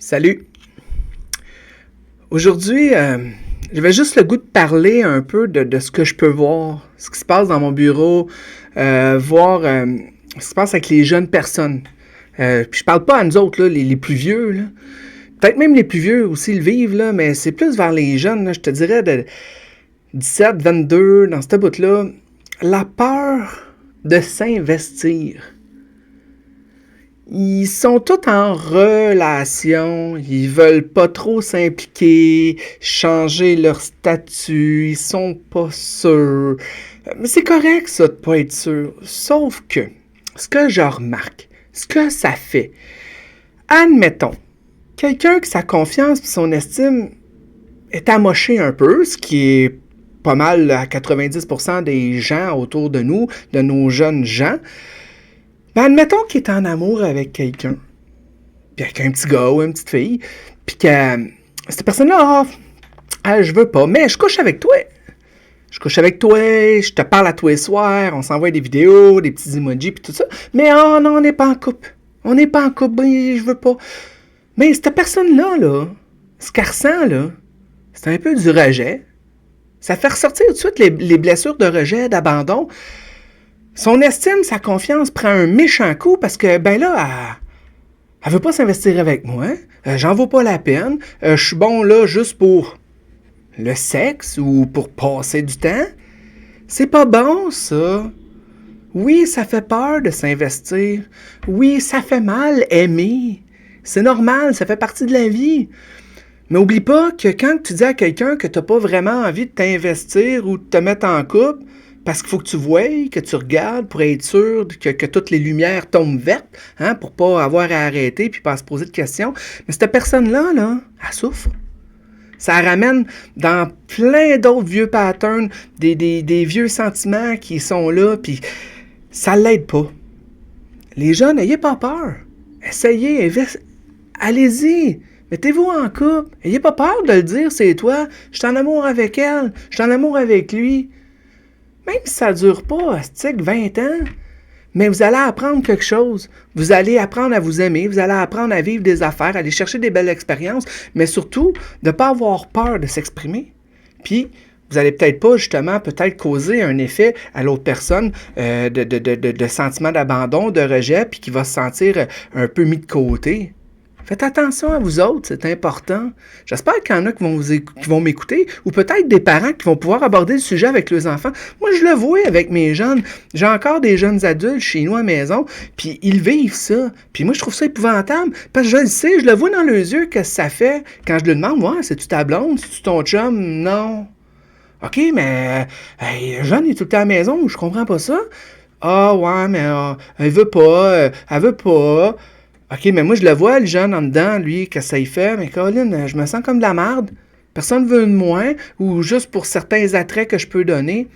Salut! Aujourd'hui, j'avais juste le goût de parler un peu de ce que je peux voir, ce qui se passe dans mon bureau, voir ce qui se passe avec les jeunes personnes. Puis je parle pas à nous autres, là, les plus vieux, là. Peut-être même les plus vieux aussi le vivent, là, mais c'est plus vers les jeunes, là, je te dirais de 17, 22, dans cette bout-là. La peur de s'investir. Ils sont tous en relation, ils veulent pas trop s'impliquer, changer leur statut, ils sont pas sûrs. Mais c'est correct ça de pas être sûr. Sauf que, ce que je remarque, ce que ça fait, admettons, quelqu'un que sa confiance et son estime est amoché un peu, ce qui est pas mal à 90% des gens autour de nous, de nos jeunes gens. Ben, admettons qu'il est en amour avec quelqu'un, puis avec un petit gars ou une petite fille, puis que cette personne-là, je veux pas, mais je couche avec toi. Je couche avec toi, je te parle à tous les soirs, on s'envoie des vidéos, des petits emojis, puis tout ça. Mais non, on n'est pas en couple. On n'est pas en couple, ben, je veux pas. Mais cette personne-là, là, ce qu'elle ressent, là, c'est un peu du rejet. Ça fait ressortir tout de suite les blessures de rejet, d'abandon. Son estime, sa confiance prend un méchant coup parce que, ben là, elle veut pas s'investir avec moi. J'en vaux pas la peine. Je suis bon là juste pour le sexe ou pour passer du temps. C'est pas bon, ça. Oui, ça fait peur de s'investir. Oui, ça fait mal aimer. C'est normal, ça fait partie de la vie. Mais oublie pas que quand tu dis à quelqu'un que t'as pas vraiment envie de t'investir ou de te mettre en couple, parce qu'il faut que tu voies, que tu regardes pour être sûr que toutes les lumières tombent vertes, hein, pour pas avoir à arrêter puis pas à se poser de questions. Mais cette personne-là, là, elle souffre. Ça ramène dans plein d'autres vieux patterns, des vieux sentiments qui sont là, puis ça l'aide pas. Les jeunes, n'ayez pas peur. Essayez, allez-y. Mettez-vous en couple. N'ayez pas peur de le dire, c'est toi. Je suis en amour avec elle. Je suis en amour avec lui. Même si ça ne dure pas, astique, 20 ans, mais vous allez apprendre quelque chose. Vous allez apprendre à vous aimer, vous allez apprendre à vivre des affaires, aller chercher des belles expériences, mais surtout, de ne pas avoir peur de s'exprimer. Puis, vous allez peut-être pas, justement, peut-être causer un effet à l'autre personne de sentiment d'abandon, de rejet, puis qui va se sentir un peu mis de côté. Faites attention à vous autres, c'est important. J'espère qu'il y en a qui vont m'écouter, ou peut-être des parents qui vont pouvoir aborder le sujet avec leurs enfants. Moi, je le vois avec mes jeunes. J'ai encore des jeunes adultes chez nous à la maison, puis ils vivent ça. Puis moi, je trouve ça épouvantable, parce que je le sais, je le vois dans leurs yeux que ça fait. Quand je lui demande, ouais, c'est-tu ta blonde, c'est-tu ton chum? Non. OK, mais le jeune est tout le temps à la maison, je comprends pas ça. Ah ouais, mais elle veut pas, elle veut pas. OK, mais moi, je le vois, le jeune en dedans, lui, que ça y fait. Mais Colin, je me sens comme de la merde. Personne veut de moi, ou juste pour certains attraits que je peux donner.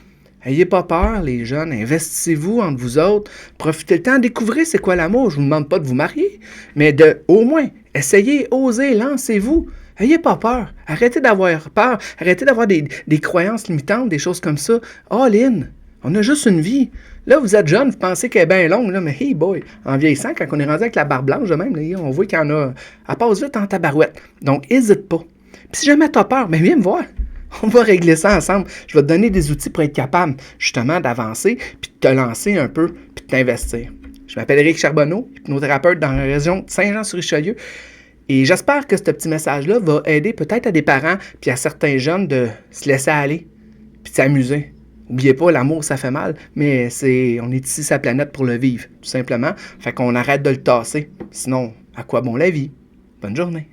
Ayez pas peur, les jeunes. Investissez-vous entre vous autres. Profitez le temps. Découvrez c'est quoi l'amour. Je vous demande pas de vous marier, mais au moins, essayez, osez, lancez-vous. Ayez pas peur. Arrêtez d'avoir peur. Arrêtez d'avoir des croyances limitantes, des choses comme ça. All in. On a juste une vie. Là, vous êtes jeune, vous pensez qu'elle est bien longue, là, mais hey boy, en vieillissant, quand on est rendu avec la barbe blanche de même, là, on voit qu'il y en a. Elle passe vite en tabarouette. Donc, n'hésite pas. Puis si jamais tu as peur, ben viens me voir. On va régler ça ensemble. Je vais te donner des outils pour être capable, justement, d'avancer, puis de te lancer un peu, puis de t'investir. Je m'appelle Éric Charbonneau, hypnothérapeute dans la région de Saint-Jean-sur-Richelieu. Et j'espère que ce petit message-là va aider peut-être à des parents, puis à certains jeunes de se laisser aller, puis de s'amuser. N'oubliez pas, l'amour, ça fait mal, mais on est ici sur la planète pour le vivre, tout simplement. Fait qu'on arrête de le tasser. Sinon, à quoi bon la vie? Bonne journée.